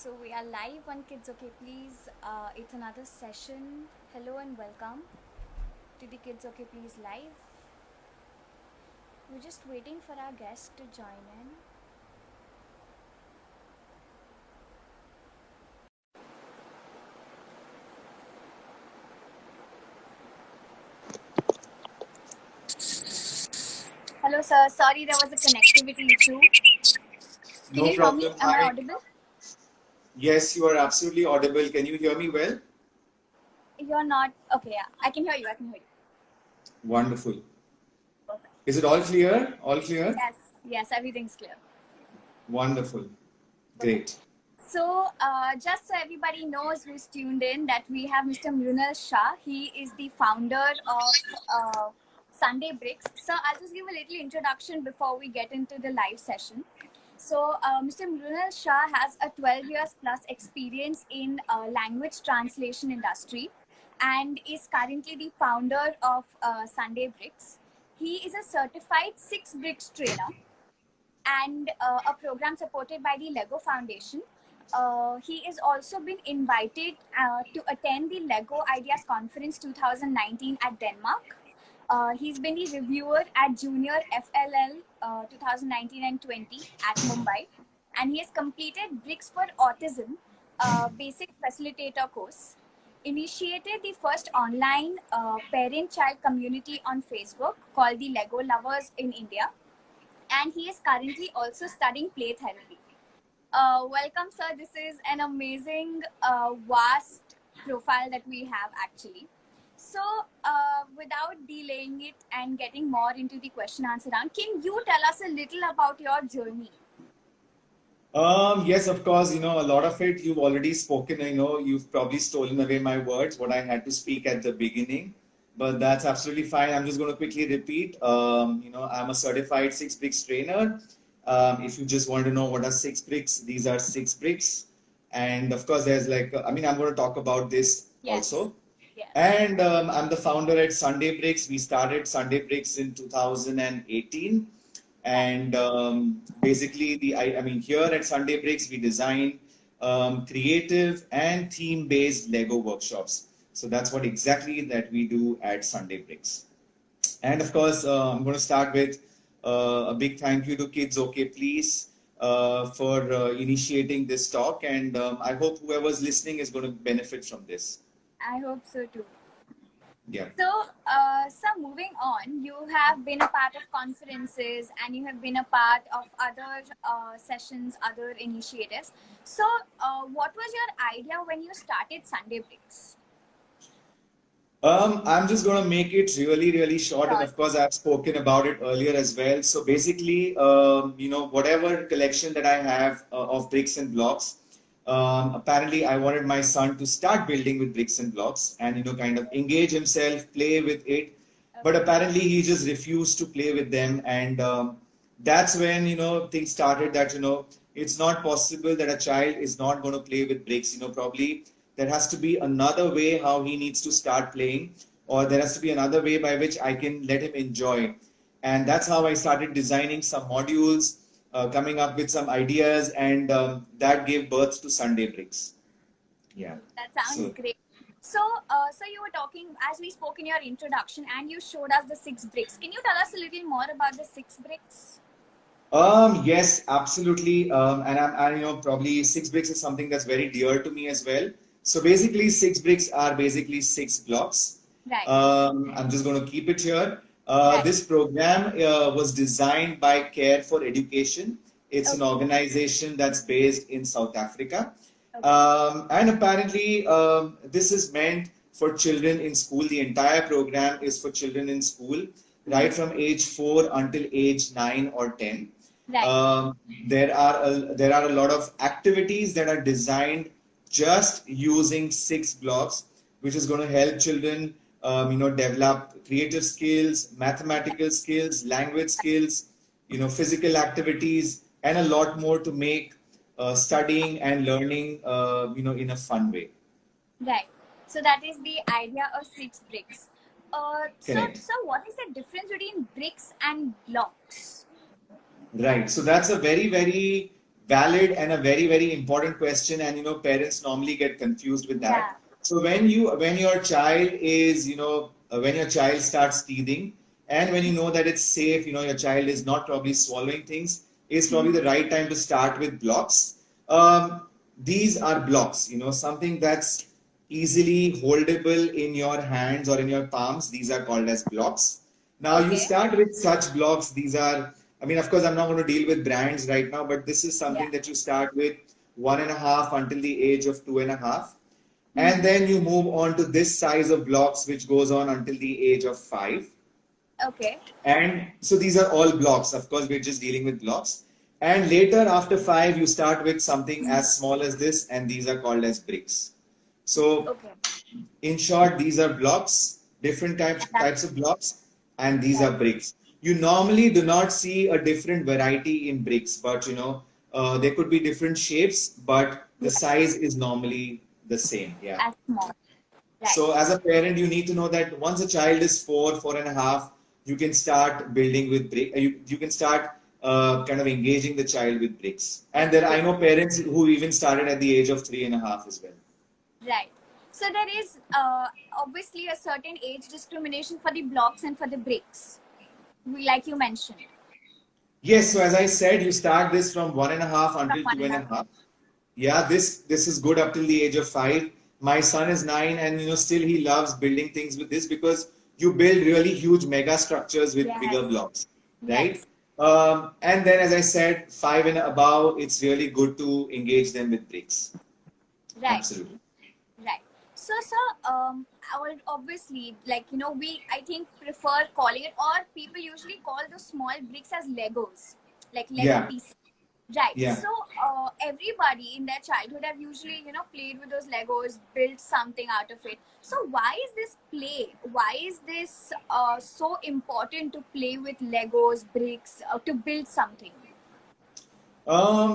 So we are live on Kids Okay Please. It's another session. Hello and welcome to the Kids Okay Please live. We're just waiting for our guest to join in. Hello sir, sorry there was a connectivity issue. Can No you hear me? problem. Am I Hi. audible? Yes, you are absolutely audible. Can you hear me well? You're not? Okay, yeah. I can hear you. Wonderful. Perfect. Is it all clear? All clear? Yes, everything's clear. Wonderful. Okay. Great. So, just so everybody knows who's tuned in, that we have Mr. Mrunal Shah. He is the founder of Sunday Bricks. So, I'll just give a little introduction before we get into the live session. So, Mr. Mrunal Shah has a 12 years plus experience in language translation industry and is currently the founder of Sunday Bricks. He is a certified Six Bricks trainer and a program supported by the Lego Foundation. He has also been invited to attend the Lego Ideas Conference 2019 at Denmark. He's been the reviewer at Junior FLL 2019 and 20 at Mumbai, and he has completed Bricks for Autism basic facilitator course. Initiated the first online parent-child community on Facebook called the Lego Lovers in India, and he is currently also studying play therapy. Welcome, sir. This is an amazing, vast profile that we have actually. So, without delaying it and getting more into the question answer round, can you tell us a little about your journey? Yes, of course, a lot of it you've already spoken. You've probably stolen away my words, what I had to speak at the beginning, but that's absolutely fine. I'm just going to quickly repeat. I'm a certified Six Bricks trainer. If you just want to know what are Six Bricks, these are Six Bricks. And of course, there's I'm going to talk about this also. Yes. And I'm the founder at Sunday Bricks. We started Sunday Bricks in 2018. And basically, here at Sunday Bricks, we design creative and theme-based Lego workshops. So that's what exactly that we do at Sunday Bricks. And of course, I'm going to start with a big thank you to Kids Okay Please for initiating this talk. And I hope whoever's listening is going to benefit from this. I hope so too. Yeah. So, moving on, you have been a part of conferences and you have been a part of other sessions, other initiatives. So, what was your idea when you started Sunday Bricks? I'm just going to make it really, really short. And of course, I've spoken about it earlier as well. So basically, whatever collection that I have of bricks and blocks, apparently I wanted my son to start building with bricks and blocks and, kind of engage himself, play with it. But apparently he just refused to play with them. And that's when, things started that, it's not possible that a child is not going to play with bricks. Probably there has to be another way how he needs to start playing, or there has to be another way by which I can let him enjoy. And that's how I started designing some modules, coming up with some ideas, and that gave birth to Sunday Bricks. Yeah. That sounds great. So, you were talking, as we spoke in your introduction, and you showed us the Six Bricks. Can you tell us a little more about the Six Bricks? Yes, absolutely. And probably Six Bricks is something that's very dear to me as well. So basically, Six Bricks are basically six blocks. Right. I'm just going to keep it here. This program was designed by Care for Education. It's an organization that's based in South Africa. And apparently, this is meant for children in school. The entire program is for children in school, right from age 4 until age 9 or 10. Right. There are a lot of activities that are designed just using six blocks, which is going to help children, develop creative skills, mathematical skills, language skills, physical activities, and a lot more to make studying and learning, in a fun way. Right. So that is the idea of Six Bricks. So what is the difference between bricks and blocks? Right. So that's a very, very valid and a very, very important question, and parents normally get confused with Yeah. that. So when your child is, when your child starts teething, and when you know that it's safe, your child is not probably swallowing things, is probably the right time to start with blocks. These are blocks, something that's easily holdable in your hands or in your palms. These are called as blocks. Now you Okay. start with such blocks. These are, I mean, of course, I'm not going to deal with brands right now, but this is something Yeah. that you start with 1.5 until the age of 2.5. And then you move on to this size of blocks, which goes on until the age of 5. Okay. And so these are all blocks. Of course, we're just dealing with blocks. And later, after 5, you start with something as small as this, and these are called as bricks. So, Okay. in short, these are blocks, different Yeah, that's types of blocks, and these are right. bricks. You normally do not see a different variety in bricks, but there could be different shapes, but the Yeah, size is normally the same. Yeah. as small. Right. So as a parent, you need to know that once a child is 4.5, you can start building with brick. You can start kind of engaging the child with bricks. And there, I know parents who even started at the age of 3.5 as well. Right. So there is obviously a certain age discrimination for the blocks and for the bricks, like you mentioned, Yes. So as I said, you start this from 1.5 from until one two and and a a half. half. Yeah, this is good up till the age of 5. My son is 9, and still he loves building things with this, because you build really huge mega structures with bigger Yes. blocks, right? Yes. And then, as I said, 5 and above, it's really good to engage them with bricks. Right. Absolutely. Right. So, sir, I would obviously, like, I think prefer calling it, or people usually call those small bricks as Legos, like Lego Yeah, pieces. Right. yeah. So, everybody in their childhood have usually, played with those Legos, built something out of it. So, why is this play? Why is this so important to play with Legos, bricks, to build something?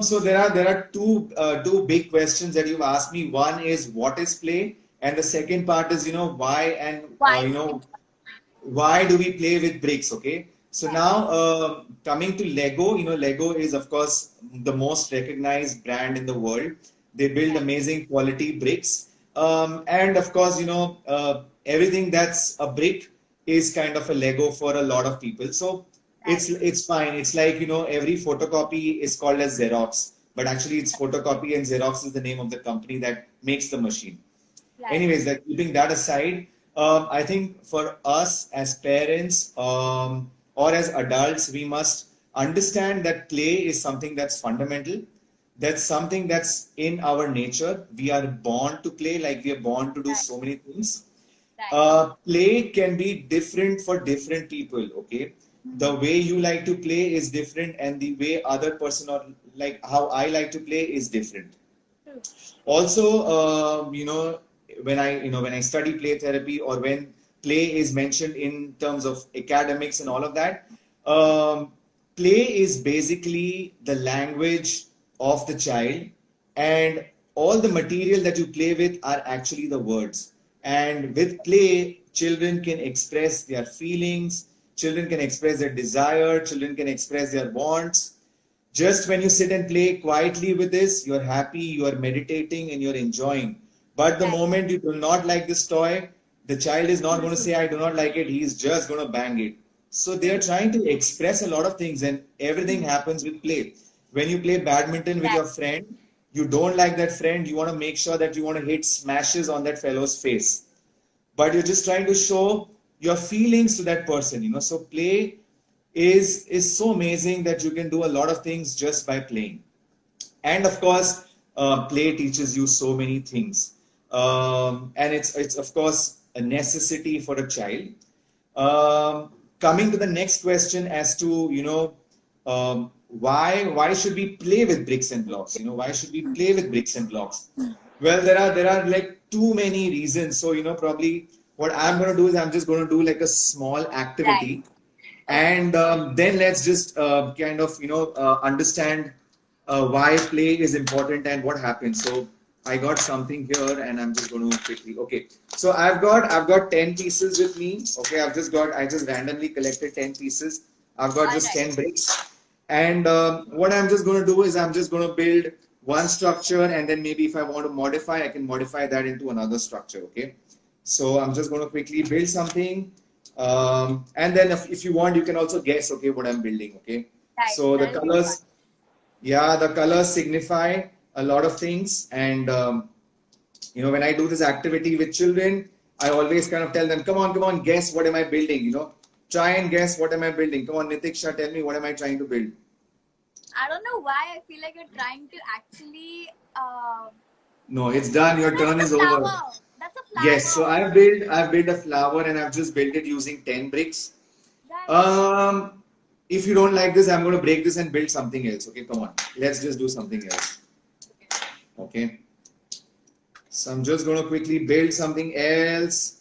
So there are two big questions that you've asked me. One is what is play, and the second part is why, and Why is it important? why do we play with bricks. Okay, so now Yes. coming to Lego, Lego is of course the most recognized brand in the world. They build Right. amazing quality bricks, and of course everything that's a brick is kind of a Lego for a lot of people. So Right. it's fine. It's like every photocopy is called as Xerox, but actually it's photocopy, and Xerox is the name of the company that makes the machine. Right. Anyways, like, keeping that aside, I think for us as parents, or as adults, we must understand that play is something that's fundamental. That's something that's in our nature. We are born to play, like we are born to do Right. so many things. Right. Play can be different for different people. Okay, the way you like to play is different, and the way other person, or like how I like to play, is different. True. Also, when I study play therapy, or when play is mentioned in terms of academics and all of that, play is basically the language of the child, and all the material that you play with are actually the words. And with play, children can express their feelings, children can express their desire, children can express their wants. Just when you sit and play quietly with this, you're happy, you are meditating, and you're enjoying. But the Right. moment you do not like this toy, the child is not going to say, I do not like it. He's just going to bang it. So they are trying to express a lot of things, and everything happens with play. When you play badminton with Right. your friend, you don't like that friend, you want to make sure that you want to hit smashes on that fellow's face, but you're just trying to show your feelings to that person. So play is so amazing that you can do a lot of things just by playing. And of course, play teaches you so many things, and it's of course a necessity for a child. Coming to the next question as to why should we play with bricks and blocks? Why should we play with bricks and blocks? Well, there are like too many reasons. So probably what I'm going to do is I'm just going to do like a small Right. activity, Okay. and then let's just kind of understand why play is important and what happens. So I got something here, and I'm just going to quickly. Okay, so I've got 10 pieces with me. Okay, I just randomly collected 10 pieces. I've got All just right. 10 bricks, And what I'm just going to do is I'm just going to build one structure, and then maybe if I want to modify, I can modify that into another structure. Okay. So I'm just going to quickly build something. And then if you want, you can also guess, okay, what I'm building. Okay. Right. So the That'll be fun. colors, yeah, the colors signify a lot of things. And, when I do this activity with children, I always kind of tell them, come on, guess what am I building? Try and guess what am I building. Come on, Nitiksha, tell me what am I trying to build? I don't know why I feel like you're trying to actually. No, it's done. Your turn is over. That's a flower. Yes, so I've built a flower, and I've just built it using 10 bricks. Right. If you don't like this, I'm going to break this and build something else. Okay, come on. Let's just do something else. Okay. So I'm just going to quickly build something else.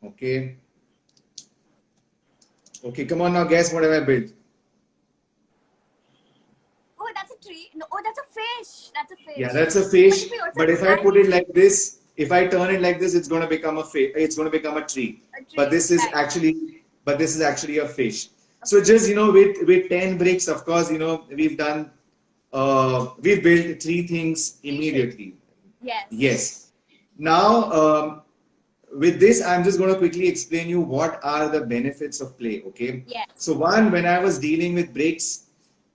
Okay. Okay, come on now. Guess what have I built? Oh, that's a tree. No, oh, that's a fish. That's a fish. Yeah, that's a fish. But if I put it like this, if I turn it like this, it's going to become a fish. It's going to become a tree. But this is actually a fish. So just, with 10 bricks, of course, we've built 3 things immediately. Yes. Yes. Now, with this, I'm just going to quickly explain you what are the benefits of play. Okay. Yes. So when I was dealing with bricks,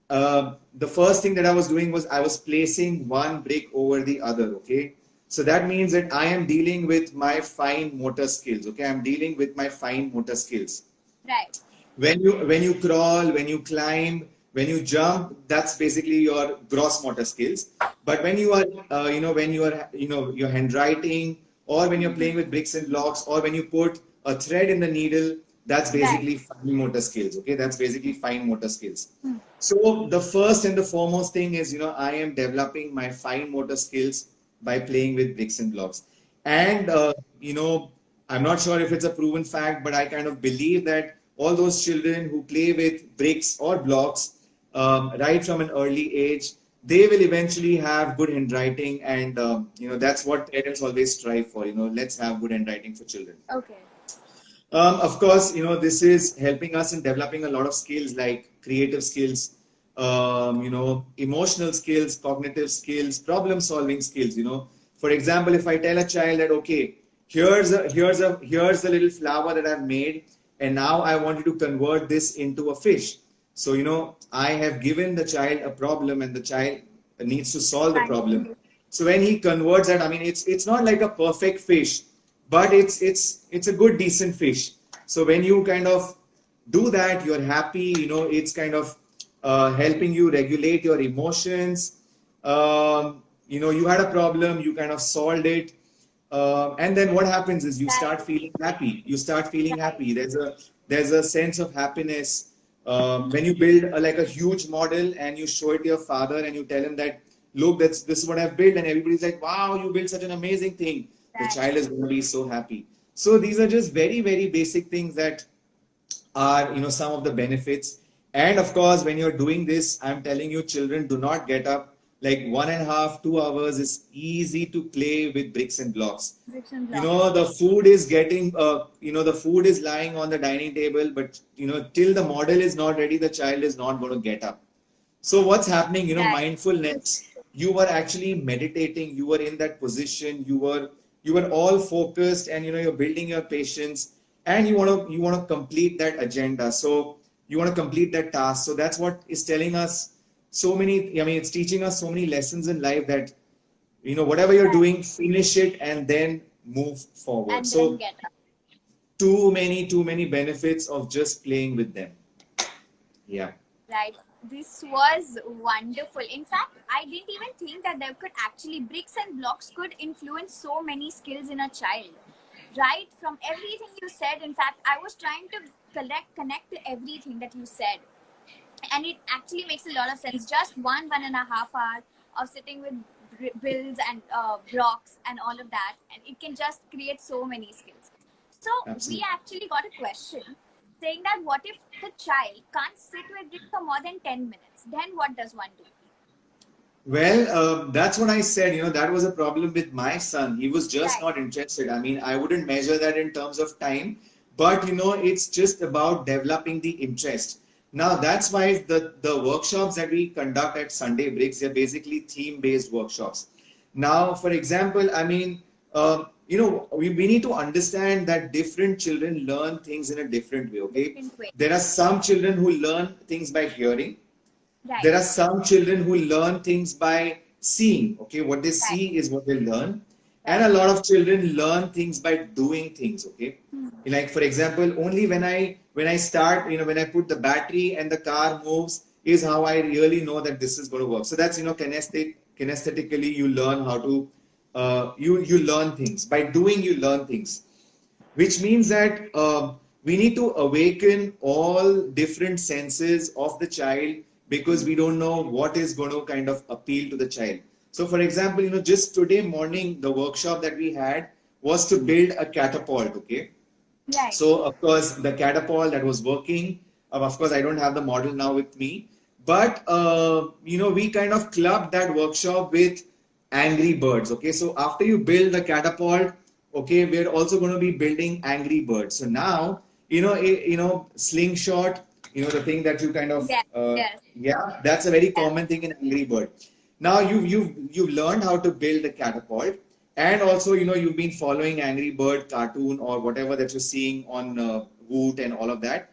the first thing that I was doing was I was placing one brick over the other. Okay. So that means that I am dealing with my fine motor skills. Okay. I'm dealing with my fine motor skills. Right. When you crawl, when you climb, when you jump, that's basically your gross motor skills. But when you are, your handwriting, or when you're playing with bricks and blocks, or when you put a thread in the needle, that's basically fine motor skills. Okay, that's basically fine motor skills. So the first and the foremost thing is, I am developing my fine motor skills by playing with bricks and blocks. And I'm not sure if it's a proven fact, but I kind of believe that all those children who play with bricks or blocks right from an early age, they will eventually have good handwriting, and that's what parents always strive for. Let's have good handwriting for children. Okay. Of course, this is helping us in developing a lot of skills like creative skills, emotional skills, cognitive skills, problem-solving skills. For example, if I tell a child that, okay, here's the little flower that I've made, and now I want you to convert this into a fish. So, I have given the child a problem, and the child needs to solve the problem. So when he converts that, I mean, it's not like a perfect fish, but it's a good, decent fish. So when you kind of do that, you're happy, it's kind of helping you regulate your emotions. You had a problem, you kind of solved it. And then what happens is you start feeling happy. You start feeling happy. There's a sense of happiness. When you build a huge model and you show it to your father and you tell him that, look, this is what I've built, and everybody's like, wow, you built such an amazing thing. The child is going to be so happy. So these are just very, very basic things that are, some of the benefits. And of course, when you're doing this, I'm telling you, children, do not get up. Like 1.5, 2 hours is easy to play with bricks and blocks. The food is the food is lying on the dining table, but till the model is not ready, the child is not going to get up. So what's happening, mindfulness, you were actually meditating, you were in that position, you were all focused, and you're building your patience, and you want to complete that agenda. So you want to complete that task. So that's what is telling us it's teaching us so many lessons in life that, whatever you're doing, finish it and then move forward. And so then get up. too many benefits of just playing with them. Yeah. Right. This was wonderful. In fact, I didn't even think that there could actually, bricks and blocks could influence so many skills in a child. Right? From everything you said, in fact, I was trying to connect to everything that you said. And it actually makes a lot of sense. Just 1.5 hours of sitting with builds and blocks and all of that, and it can just create so many skills. So Absolutely. We actually got a question saying that what if the child can't sit with it for more than 10 minutes? Then what does one do? Well, that's what I said. That was a problem with my son. He was just not interested. I mean, I wouldn't measure that in terms of time, but it's just about developing the interest. Now that's why the workshops that we conduct at Sunday Bricks, they're basically theme-based workshops. Now, for example, I mean, we need to understand that different children learn things in a different way, okay? Different way. There are some children who learn things by hearing. Right. There are some children who learn things by seeing, okay? What they Right. see is what they learn. And a lot of children learn things by doing things, okay? Like for example, only when I start, when I put the battery and the car moves is how I really know that this is going to work. So that's, kinesthetically you learn how to, you learn things. By doing, you learn things. Which means that we need to awaken all different senses of the child because we don't know what is going to kind of appeal to the child. So for example, just today morning, the workshop that we had was to build a catapult, okay? Right. So of course, the catapult that was working, of course, I don't have the model now with me, but we kind of clubbed that workshop with Angry Birds, okay? So after you build the catapult, okay, we're also going to be building Angry Birds. So now, slingshot, the thing that you kind of, Yes. yeah, that's a very common thing in Angry Bird. Now you've learned how to build a catapult, and also you've been following Angry Bird cartoon or whatever that you're seeing on Woot and all of that.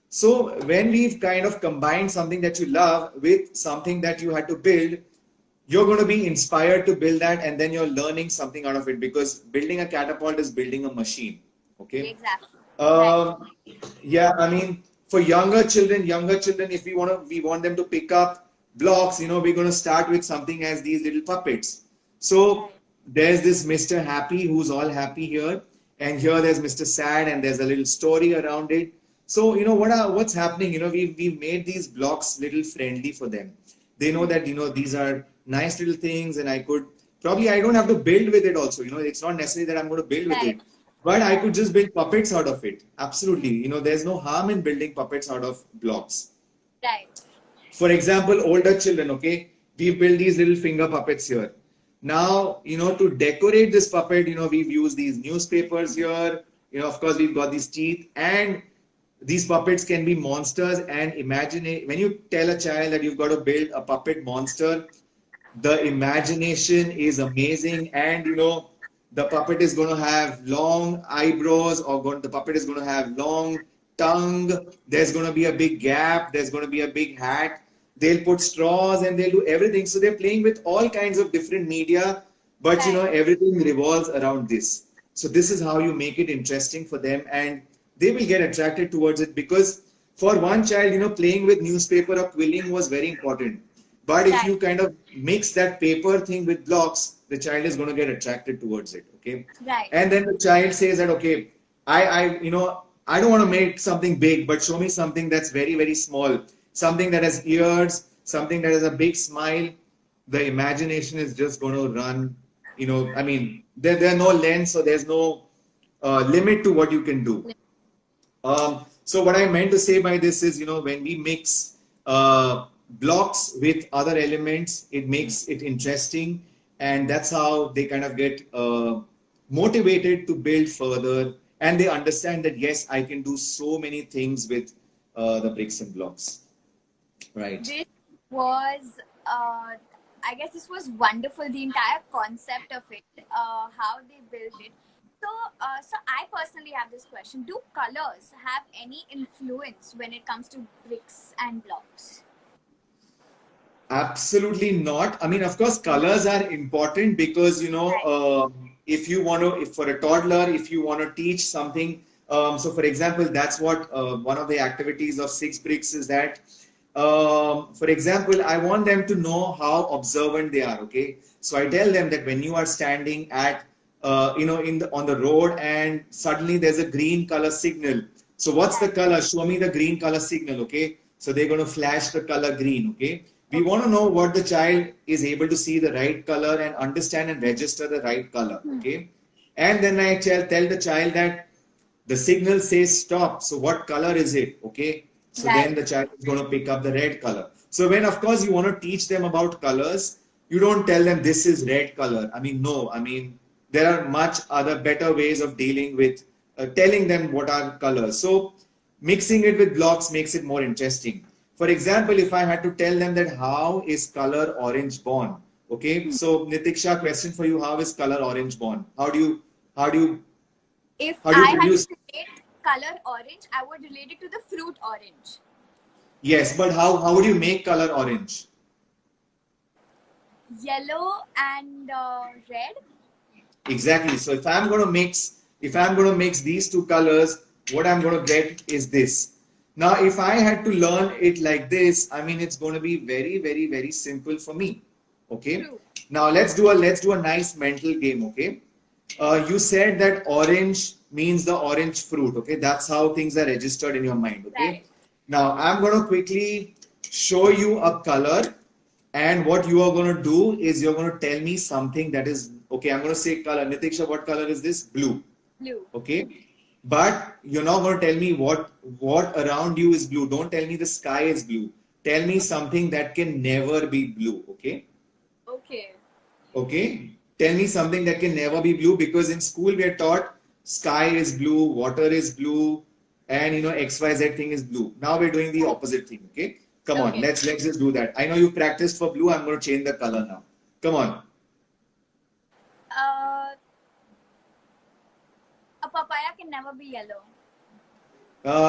So when we've kind of combined something that you love with something that you had to build, you're going to be inspired to build that, and then you're learning something out of it, because building a catapult is building a machine. Okay. Exactly. Yeah, I mean, for younger children, if we want them to pick up blocks, we're going to start with something as these little puppets. So there's this Mr. Happy who's all happy here, and here there's Mr. Sad, and there's a little story around it. So what's happening? We've made these blocks little friendly for them. They know that these are nice little things, and I don't have to build with it also. It's not necessary that I'm going to build with it, but I could just build puppets out of it. Absolutely. There's no harm in building puppets out of blocks. Right. For example, older children, okay, we build these little finger puppets here. Now, to decorate this puppet, we've used these newspapers here. Of course, we've got these teeth, and these puppets can be monsters. And imagine when you tell a child that you've got to build a puppet monster, the imagination is amazing. And the puppet is going to have long eyebrows, or the puppet is going to have long tongue. There's going to be a big gap. There's going to be a big hat. They'll put straws and they'll do everything. So they're playing with all kinds of different media, but everything revolves around this. So this is how you make it interesting for them, and they will get attracted towards it, because for one child, playing with newspaper or quilling was very important. But if you kind of mix that paper thing with blocks, the child is going to get attracted towards it. Okay. Right. And then the child says that, okay, I don't want to make something big, but show me something that's very, very small. Something that has ears, something that has a big smile. The imagination is just going to run, I mean, there are no lengths, so there's no limit to what you can do. So what I meant to say by this is, when we mix blocks with other elements, it makes it interesting. And that's how they kind of get motivated to build further. And they understand that, yes, I can do so many things with the bricks and blocks. Right. This was, I guess this was wonderful, the entire concept of it, how they built it. So I personally have this question. Do colors have any influence when it comes to bricks and blocks? Absolutely not. I mean, of course, colors are important because, if you want to, for a toddler, if you want to teach something, so for example, that's what one of the activities of Six Bricks is that, for example, I want them to know how observant they are. Okay. So I tell them that when you are standing at, on the road and suddenly there's a green color signal. So what's the color? Show me the green color signal. Okay. So they're going to flash the color green. Okay. We want to know what the child is able to see the right color and understand and register the right color. Okay. And then I tell the child that the signal says stop. So what color is it? Okay. So then the child is going to pick up the red color. So when, of course, you want to teach them about colors, you don't tell them this is red color. I mean, no, I mean, there are much other better ways of dealing with telling them what are colors. So mixing it with blocks makes it more interesting. For example, if I had to tell them that how is color orange born? Okay, so Nitiksha, question for you: how is color orange born? How do you If how do you I had to produce? relate color orange, I would relate it to the fruit orange. Yes, but how would you make color orange? Yellow and red. Exactly. So if I'm going to mix these two colors, what I'm going to get is this. Now, if I had to learn it like this, I mean, it's going to be very, very, very simple for me. Okay. True. Now let's do a nice mental game. Okay. You said that orange means the orange fruit. Okay. That's how things are registered in your mind. Okay. Right. Now I'm going to quickly show you a color, and what you are going to do is you're going to tell me something that is okay. I'm going to say color. Nitiksha, what color is this? Blue. Blue. Okay. But you're not going to tell me what around you is blue. Don't tell me the sky is blue. Tell me something that can never be blue. Okay. Okay. Okay. Tell me something that can never be blue, because in school we are taught sky is blue, water is blue, and XYZ thing is blue. Now we're doing the opposite thing. Okay. Come on, Okay. let's just do that. I know you practiced for blue. I'm going to change the color now. Come on. Uh, a papaya can never be yellow.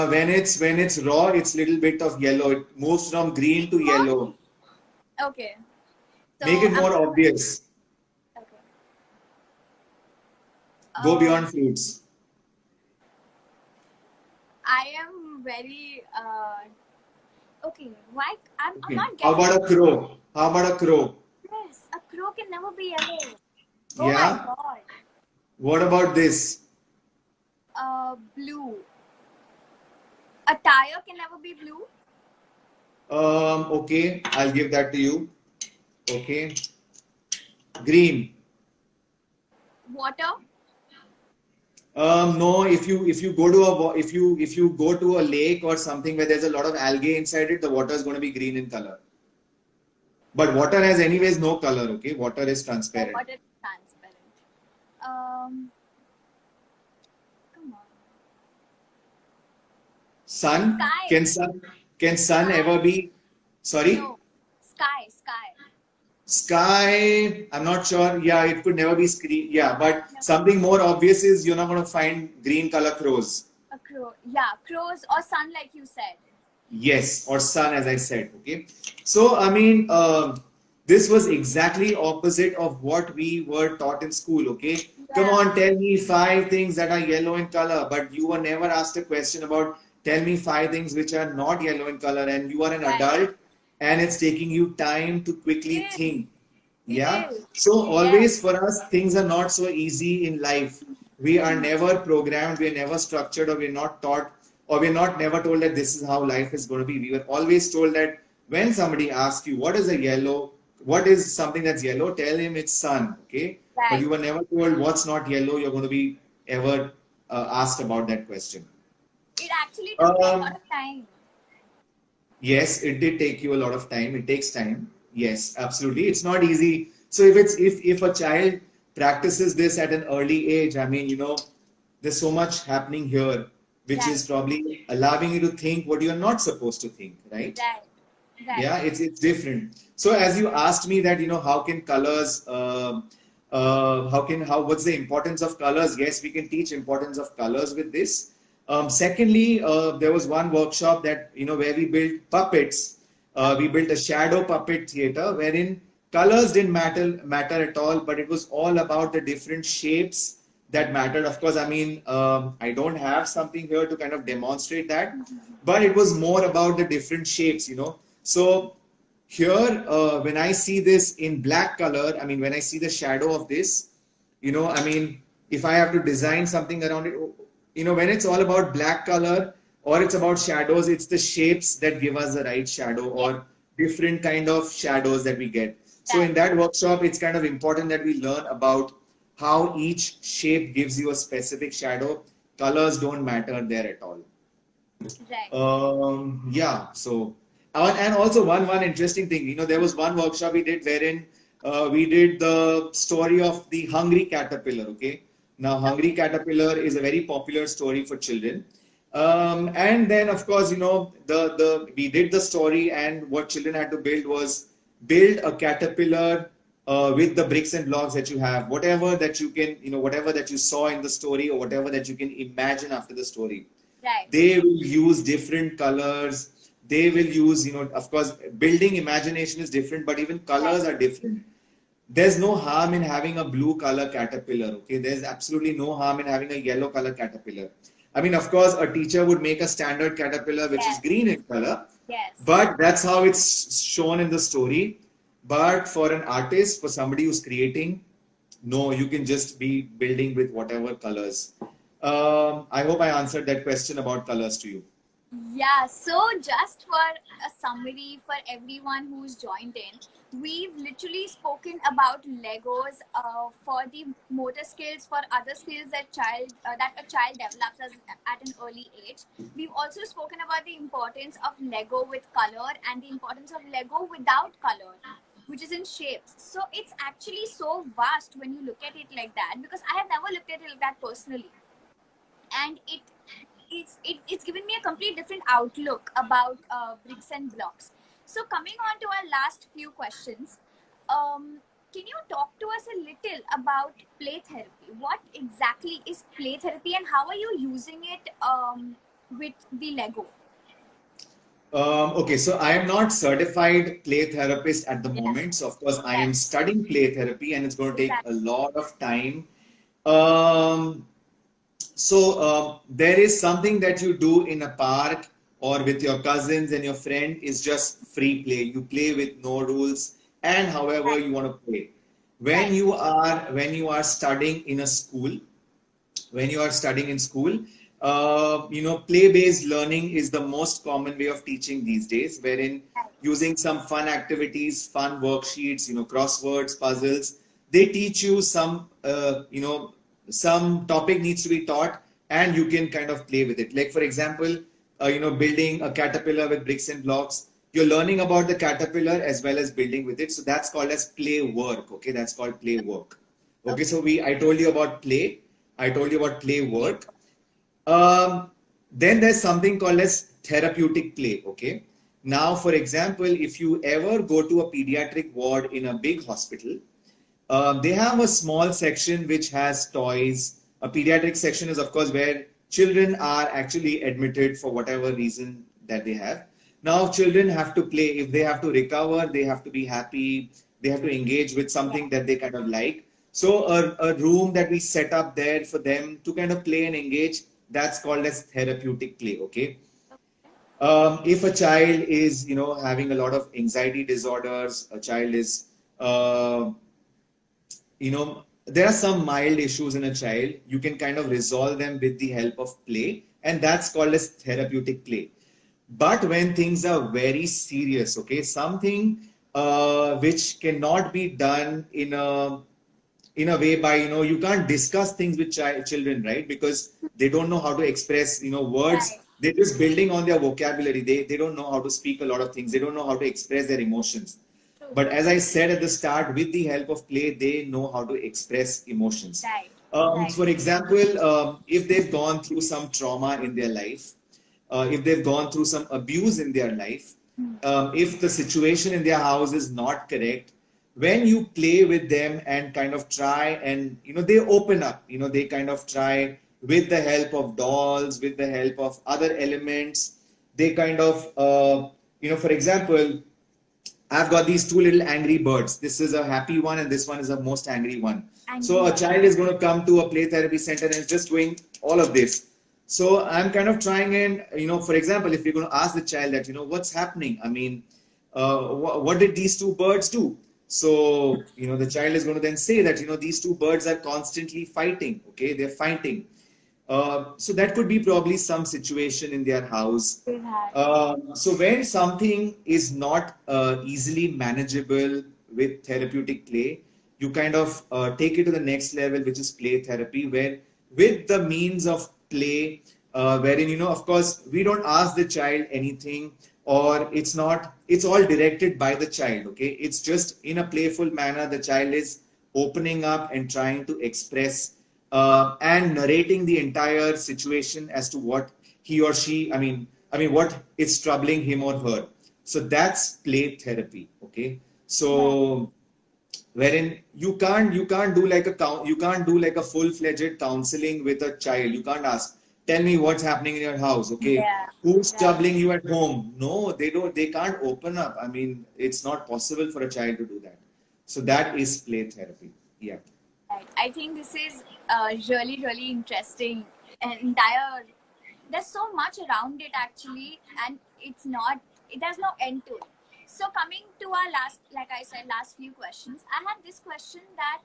When it's raw, it's little bit of yellow. It moves from green to It's not. yellow. Okay. So Make it more I'm obvious. okay. Go beyond fruits. I am very okay. Why I'm Okay. not How getting about a crow? How about a crow? this. A crow can never be yellow. Oh my Yeah. god. What about this? Blue. A tire can never be blue. Okay, I'll give that to you. Okay. Green. Water. No, if you go to if you go to a lake or something where there's a lot of algae inside it, the water is going to be green in color. But water has anyways no color. Okay, water is transparent. Water is transparent. Um, come on. Sun? Sky. Can sun ever be? Sorry? No. Sky. Sky. Sky, I'm not sure. Yeah, it could never be screen. Yeah, but something more obvious is you're not going to find green color crows. A crow. Yeah, crows or sun, like you said. Yes, or sun, as I said. Okay. So, I mean, this was exactly opposite of what we were taught in school. Okay. Come Yeah. on, tell me 5 things that are yellow in color, but you were never asked a question about tell me 5 things which are not yellow in color, and you are an Right. adult and it's taking you time to quickly It is. think. It Yeah. is. So always Yes. for us, things are not so easy in life. We are never programmed, we're never structured, or we're not taught, or we're not never told that this is how life is going to be. We were always told that when somebody asks you what is a yellow, what is something that's yellow, tell him it's sun. Okay. But Right. you were never told what's not yellow. You're going to be ever asked about that question. It actually took me a lot Um, of time. Yes, it did take you a lot of time. It takes time. Yes, absolutely. It's not easy. So if a child practices this at an early age, I mean, there's so much happening here, which Right. is probably allowing you to think what you're not supposed to think, right? Right. Right. Yeah, it's different. So as you asked me that, how can colors, what's the importance of colors? Yes, we can teach importance of colors with this. Secondly, there was one workshop that, where we built puppets. We built a shadow puppet theater wherein colors didn't matter at all, but it was all about the different shapes that mattered. Of course, I mean, I don't have something here to kind of demonstrate that, but it was more about the different shapes. So here, when I see this in black color, I mean, when I see the shadow of this, I mean, if I have to design something around it, when it's all about black color or it's about shadows, it's the shapes that give us the right shadow or different kind of shadows that we get. So in that workshop, it's kind of important that we learn about how each shape gives you a specific shadow. Colors don't matter there at all. Right. Yeah. So, and also one interesting thing, there was one workshop we did wherein we did the story of the hungry caterpillar. Okay. Now, hungry caterpillar is a very popular story for children, And then, of course, we did the story, and what children had to build was build a caterpillar with the bricks and blocks that you have, whatever that you can, whatever that you saw in the story, or whatever that you can imagine after the story. Right. They will use different colors. They will use, of course, building imagination is different, but even colors are different. There's no harm in having a blue color caterpillar, okay? There's absolutely no harm in having a yellow color caterpillar. I mean, of course, a teacher would make a standard caterpillar which is Yes. green in color, Yes. but that's how it's shown in the story. But for an artist, for somebody who's creating, no, you can just be building with whatever colors. I hope I answered that question about colors to you. Yeah, so just for a summary for everyone who's joined in, we've literally spoken about Legos for the motor skills, for other skills that a child develops at an early age. We've also spoken about the importance of Lego with color and the importance of Lego without color, which is in shapes. So it's actually so vast when you look at it like that, because I have never looked at it like that personally, and it's given me a complete different outlook about bricks and blocks. So coming on to our last few questions, can you talk to us a little about play therapy? What exactly is play therapy, and how are you using it with the Lego? Okay, so I am not certified play therapist at the Yes. moment. So of course I am Yes. studying play therapy, and it's going to take a Exactly. lot of time. Um, there is something that you do in a park or with your cousins and your friend is just free play. You play with no rules and however Right. you want to play. Right. When you are studying in a school, when you are studying in school, play-based learning is the most common way of teaching these days, wherein Right. using some fun activities, fun worksheets, crosswords, puzzles, they teach you some topic needs to be taught, and you can kind of play with it. Like for example, building a caterpillar with bricks and blocks. You're learning about the caterpillar as well as building with it. So that's called as play work. Okay, that's called play work. Okay, Okay. so I told you about play. I told you about play Play. work. Then there's something called as therapeutic play. Okay. Now, for example, if you ever go to a pediatric ward in a big hospital, they have a small section which has toys. A pediatric section is, of course, where children are actually admitted for whatever reason that they have. Now, children have to play. If they have to recover, they have to be happy. They have to engage with Yeah. something that they kind of like. So, a room that we set up there for them to kind of play and engage, that's called as therapeutic play. Okay. If a child is, having a lot of anxiety disorders, a child is, uh, there are some mild issues in a child. You can kind of resolve them with the help of play, and that's called as therapeutic play. But when things are very serious, okay, something which cannot be done in a way by, you can't discuss things with children, right? Because they don't know how to express, words. Right. They're just building on their vocabulary. They don't know how to speak a lot of things. They don't know how to express their emotions. True. But as I said at the start, with the help of play, they know how to express emotions. Right. Right. For example, if they've gone through some trauma in their life, if they've gone through some abuse in their life, if the situation in their house is not correct, when you play with them and kind of try and, they open up, they kind of try with the help of dolls, with the help of other elements, they kind of, for example, I've got these two little angry birds. This is a happy one, and this one is a most angry one. So a Angry. child is going to come to a play therapy center and is just doing all of this. So I'm kind of trying and, for example, if you're going to ask the child that, what's happening? I mean, what did these two birds do? So, the child is going to then say that, these two birds are constantly fighting. Okay, they're fighting. So that could be probably some situation in their house. So when something is not easily manageable with therapeutic play, you kind of take it to the next level, which is play therapy, where with the means of play, wherein, of course, we don't ask the child anything, or it's all directed by the child. Okay, it's just in a playful manner, the child is opening up and trying to express and narrating the entire situation as to what he or she, what is troubling him or her. So that's play therapy. Okay. So wherein you can't do like a full-fledged counseling with a child. You can't ask, tell me what's happening in your house. Okay. Yeah. Who's Right. troubling you at home? No, they can't open up. It's not possible for a child to do that. So that is play therapy. Yeah. Right. I think this is really, really interesting. An entire, there's so much around it actually, and there's no end to it. So coming to our last, like I said, last few questions, I had this question that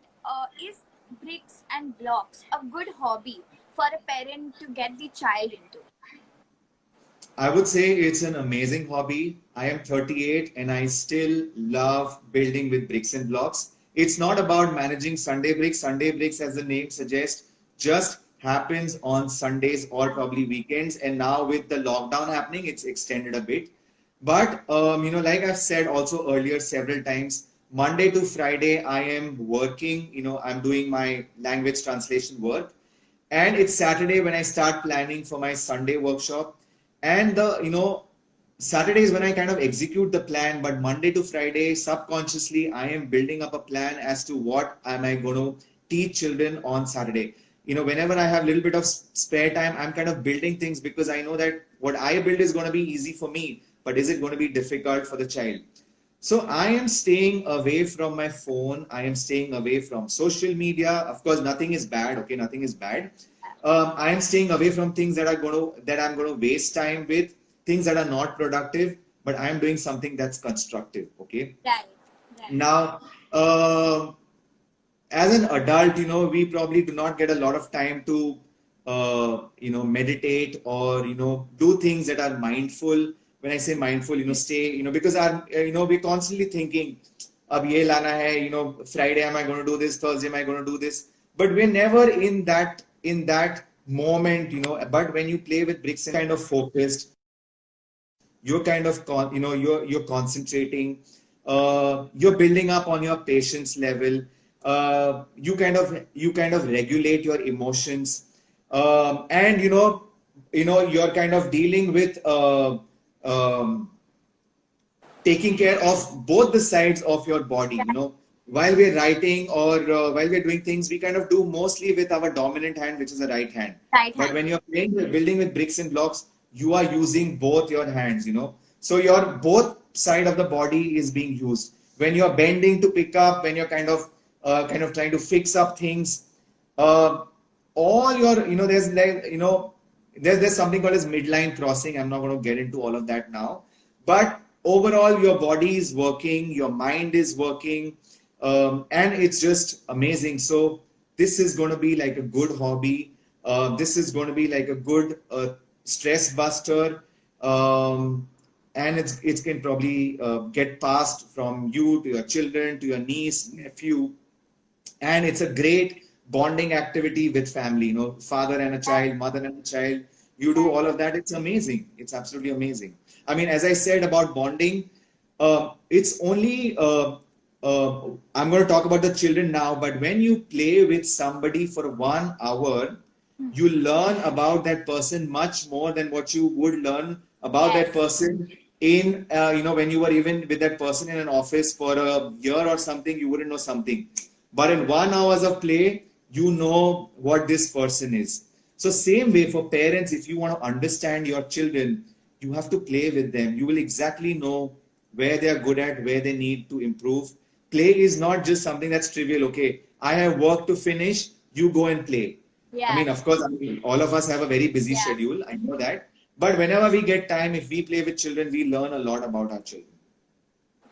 is bricks and blocks a good hobby for a parent to get the child into? I would say it's an amazing hobby. I am 38 and I still love building with bricks and blocks. It's not about managing Sunday bricks. Sunday bricks, as the name suggests, just happens on Sundays or probably weekends. And now with the lockdown happening, it's extended a bit. But like I've said also earlier several times, Monday to Friday I am working. I'm doing my language translation work, and it's Saturday when I start planning for my Sunday workshop. And Saturday is when I kind of execute the plan, but Monday to Friday, subconsciously, I am building up a plan as to what am I going to teach children on Saturday. Whenever I have a little bit of spare time, I'm kind of building things because I know that what I build is going to be easy for me, but is it going to be difficult for the child? So I am staying away from my phone. I am staying away from social media. Of course, nothing is bad. Okay, nothing is bad. I am staying away from things that I'm going to waste time with, things that are not productive, but I am doing something that's constructive. Okay. Right. Right. Now, as an adult, we probably do not get a lot of time to, meditate or, do things that are mindful. When I say mindful, stay, because we're constantly thinking, ab ye lana hai, Friday am I going to do this, Thursday am I going to do this, but we're never in that moment, but when you play with bricks and kind of focused, you're kind of, you're concentrating, you're building up on your patience level, you kind of regulate your emotions, and you're kind of dealing with, taking care of both the sides of your body. While we're writing or while we're doing things, we kind of do mostly with our dominant hand, which is the right hand. Right. But when you're building with bricks and blocks, you are using both your hands. So your both side of the body is being used. When you're bending to pick up, when you're kind of trying to fix up things, all your, there's like, there's something called as midline crossing. I'm not going to get into all of that now, but overall your body is working, your mind is working, and it's just amazing. So this is going to be like a good hobby. This is going to be like a good stress buster, and it can probably get passed from you to your children, to your niece, nephew, and it's a great bonding activity with family. Father and a child, mother and a child. You do all of that. It's amazing. It's absolutely amazing. As I said about bonding, it's only. I'm going to talk about the children now, but when you play with somebody for 1 hour, you learn about that person much more than what you would learn about that person in, when you were even with that person in an office for a year or something, you wouldn't know something. But in 1 hour of play, you know what this person is. So same way for parents, if you want to understand your children, you have to play with them. You will exactly know where they are good at, where they need to improve. Play is not just something that's trivial. Okay, I have work to finish, you go and play. Yeah. Of course, all of us have a very busy schedule. I know that. But whenever we get time, if we play with children, we learn a lot about our children.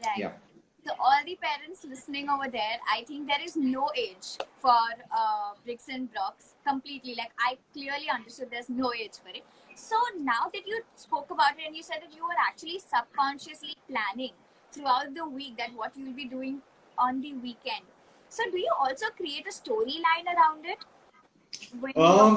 Right. Yeah. So all the parents listening over there, I think there is no age for bricks and blocks completely. Like I clearly understood there's no age for it. So now that you spoke about it and you said that you were actually subconsciously planning throughout the week that what you will be doing on the weekend. So do you also create a storyline around it?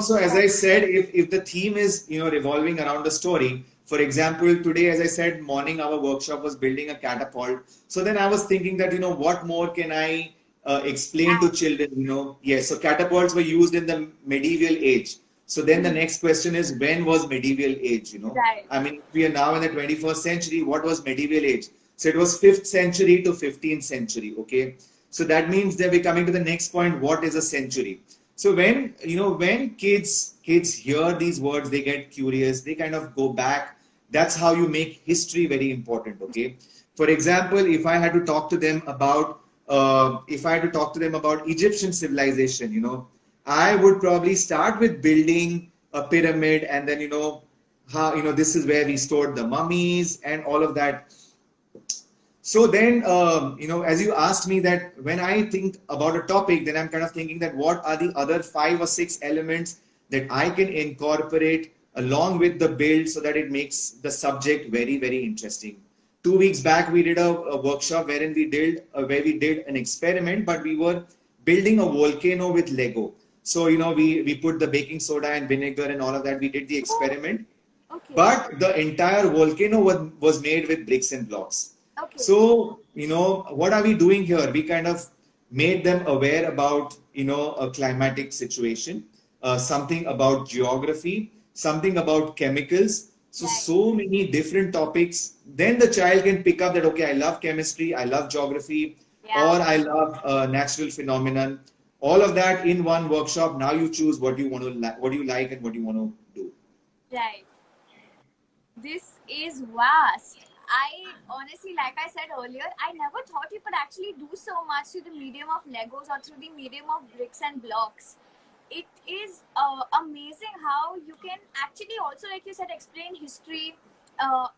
So as I said, if the theme is, revolving around the story, for example, today, as I said, morning, our workshop was building a catapult. So then I was thinking that, what more can I explain to children, Yes, so catapults were used in the medieval age. So then the next question is, when was medieval age? You know, Right. I mean, we are now in the 21st century. What was medieval age? So it was 5th century to 15th century. Okay. So that means that we're coming to the next point. What is a century? So when, you know, when kids hear these words, they get curious. They kind of go back. That's how you make history very important. Okay. For example, if I had to talk to them about Egyptian civilization, you know, I would probably start with building a pyramid, and then, you know, how, you know, this is where we stored the mummies and all of that. So then, you know, as you asked me that when I think about a topic, then I'm kind of thinking that what are the other 5 or 6 elements that I can incorporate along with the build so that it makes the subject very, very interesting. 2 weeks back, we did a workshop wherein where we did an experiment, but we were building a volcano with Lego. So, you know, we put the baking soda and vinegar and all of that. We did the experiment, Okay. but the entire volcano was made with bricks and blocks. Okay. So, you know, what are we doing here? We kind of made them aware about, you know, a climatic situation, something about geography, something about chemicals. So, Right. so many different topics. Then the child can pick up that, okay, I love chemistry, I love geography, Yeah. or I love natural phenomenon. All of that in one workshop. Now you choose what you want to what you like and what you want to do. Right. This is vast. I honestly, like I said earlier, I never thought you could actually do so much through the medium of Legos or through the medium of bricks and blocks. It is amazing how you can actually also, like you said, explain history,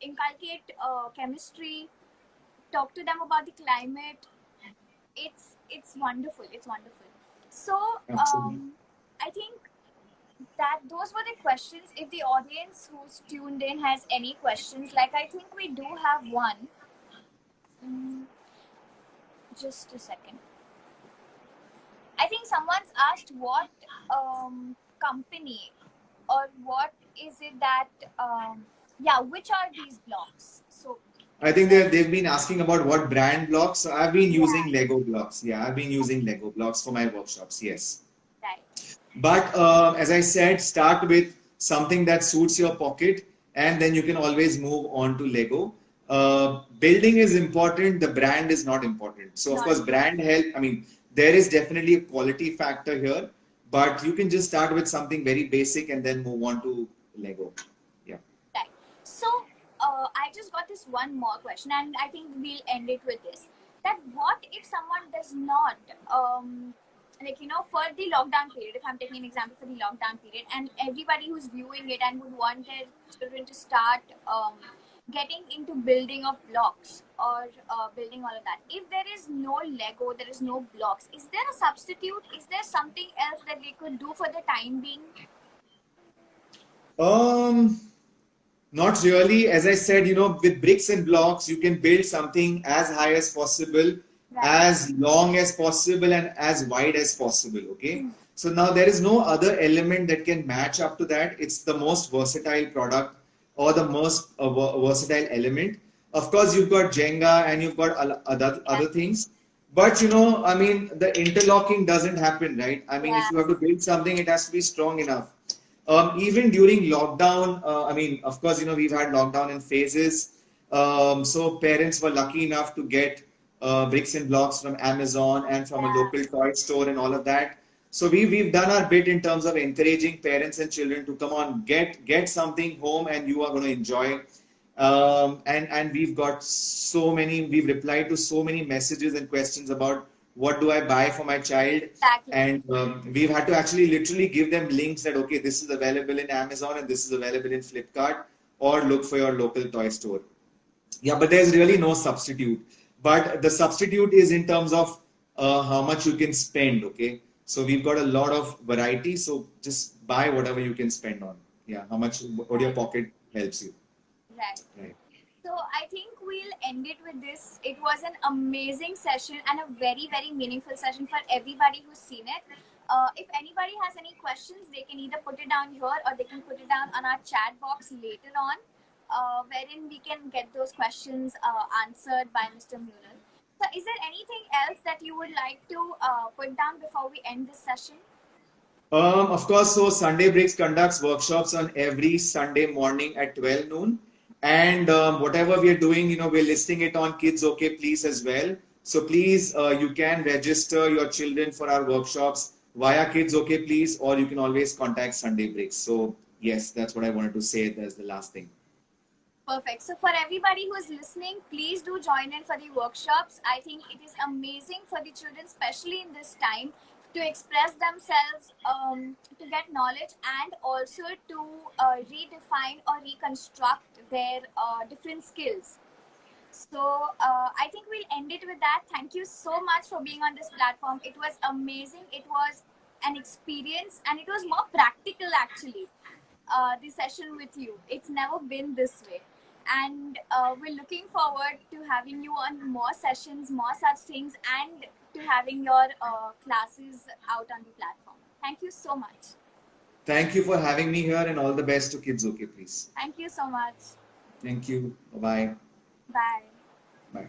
inculcate chemistry, talk to them about the climate. It's wonderful. It's wonderful. So Absolutely. I think that those were the questions. If the audience who's tuned in has any questions, like I think we do have one. Mm, just a second. I think someone's asked what company or what is it that yeah, which are these blocks? So I think they've been asking about what brand blocks. So I've been yeah, using Lego blocks. Yeah, I've been using Lego blocks for my workshops. Yes. right, But as I said, start with something that suits your pocket, and then you can always move on to Lego. Building is important, the brand is not important. So, of not course, brand help. I mean, there is definitely a quality factor here, but you can just start with something very basic and then move on to Lego. Yeah. right. So I just got this one more question, and I think we'll end it with this. That what if someone does not like, you know, for the lockdown period, if I'm taking an example for the lockdown period, and everybody who's viewing it and would want their children to start getting into building of blocks or building all of that, if there is no Lego, there is no blocks, is there a substitute? Is there something else that we could do for the time being? Um, Not really. As I said, you know, with bricks and blocks, you can build something as high as possible, Right. as long as possible, and as wide as possible. Okay. So now there is no other element that can match up to that. It's the most versatile product or the most versatile element. Of course, you've got Jenga and you've got other things. But you know, I mean, the interlocking doesn't happen, right? I mean, if Yeah. you have to build something, it has to be strong enough. Even during lockdown, I mean, of course, you know, we've had lockdown in phases. So parents were lucky enough to get bricks and blocks from Amazon and from a Yeah. local toy store and all of that. So we've done our bit in terms of encouraging parents and children to come on, get something home and you are going to enjoy. And we've got so many, we've replied to so many messages and questions about what do I buy for my child. Exactly. And we've had to actually literally give them links that, okay, this is available in Amazon and this is available in Flipkart, or look for your local toy store. Yeah, but there's really no substitute. But the substitute is in terms of how much you can spend, okay? So we've got a lot of variety. So just buy whatever you can spend on. Yeah, how much, what your pocket helps you. Right. Right. So I think we'll end it with this. It was an amazing session and a very, very meaningful session for everybody who's seen it. If anybody has any questions, they can either put it down here or they can put it down on our chat box later on, wherein we can get those questions answered by Mr. Munal. So is there anything else that you would like to put down before we end this session? Of course, so Sunday Breaks conducts workshops on every Sunday morning at 12 noon. And whatever we are doing, we're listing it on Kids OK Please as well. So please, you can register your children for our workshops via Kids OK Please, or you can always contact Sunday Breaks. So yes, that's what I wanted to say. That's the last thing. Perfect. So for everybody who is listening, please do join in for the workshops. I think it is amazing for the children, especially in this time, to express themselves, to get knowledge, and also to redefine or reconstruct their different skills. So I think we'll end it with that. Thank you so much for being on this platform. It was amazing. It was an experience, and it was more practical actually. The session with you. It's never been this way. And we're looking forward to having you on more sessions, more such things, and to having your classes out on the platform. Thank you so much. Thank you for having me here, and all the best to Kids OK Please. Thank you so much. Thank you. Bye-bye. Bye. Bye.